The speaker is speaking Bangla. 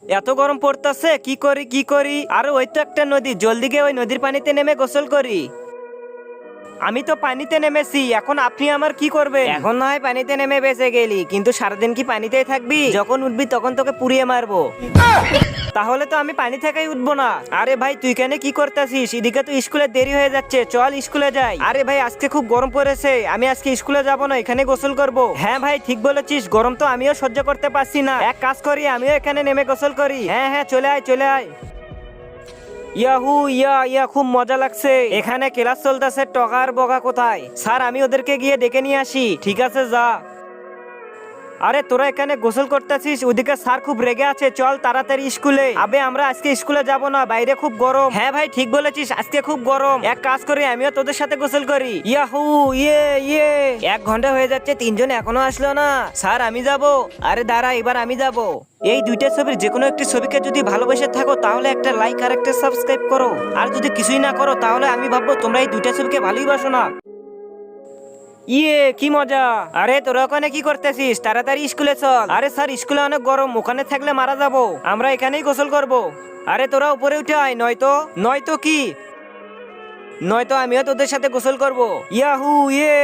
এত গরম পড়তেছে, কি করি কি করি। আর ওই তো একটা নদী, জলদি গিয়ে ওই নদীর পানিতে নেমে গোসল করি। আমি তো পানিতে নেমেছি, এখন আপনি আমার কি করবেন? এখন না হয় পানিতে নেমে বেঁচে গেলি, কিন্তু সারাদিন কি পানিতেই থাকবি? যখন উঠবি তখন তোকে পুড়িয়ে মারবো। তাহলে তো আমি পানি থেকেই উঠবো না। আরে ভাই তুই কেন কি করতেছিস? এদিকে তো স্কুলে দেরি হয়ে যাচ্ছে, চল স্কুলে যাই। আরে ভাই আজকে খুব গরম পড়েছে, আমি আজকে স্কুলে যাব না, এখানে গোসল করব। হ্যাঁ ভাই ঠিক বলেছিস, গরম তো আমিও সহ্য করতে পারছি না। এক কাজ করি, আমিও এখানে নেমে গোসল করি। হ্যাঁ হ্যাঁ চলে আয় চলে আয়। ইয়াহু ইয়া ইয়া, খুব মজা লাগছে। এখানে ক্লাস চলতেছে, টকার বগা কোথায়? স্যার আমি ওদেরকে গিয়ে ডেকে নিয়ে আসি। ঠিক আছে যা। আরে তোরা এখানে গোসল করতেছিস, ওদিকে স্যার খুব রেগে আছে, চল তাড়াতাড়ি স্কুলে। আবে আমরা আজকে স্কুলে যাব না, বাইরে খুব গরম। হ্যাঁ ভাই ঠিক বলেছিস, আজকে খুব গরম। এক কাজ করি, আমিও তোদের সাথে গোসল করি। ইয়াহু ইয়ে ইয়ে। 1 ঘন্টা হয়ে যাচ্ছে, তিনজন এখনো আসলো না। স্যার আমি যাব। আরে দাঁড়া, এবার আমি যাব। এই দুইটা ছবির যে কোনো একটি ছবিকে যদি ভালোবেসে থাকো তাহলে একটা লাইক আর একটা সাবস্ক্রাইব করো। আর যদি কিছুই না করো তাহলে আমি ভাববো তোমরা এই দুইটা ছবিকে ভালোই বাসো না। ইয়ে কি মজা। আরে তোরা ওখানে কি করতেছিস? তাড়াতাড়ি স্কুলে চল। আরে স্যার স্কুলে অনেক গরম, ওখানে থাকলে মারা যাবো। আমরা এখানেই গোসল করব। আরে তোরা উপরে উঠে আয়, নয়তো কি, নয়তো আমিও তোদের সাথে গোসল করব। ইয়াহু ইয়ে।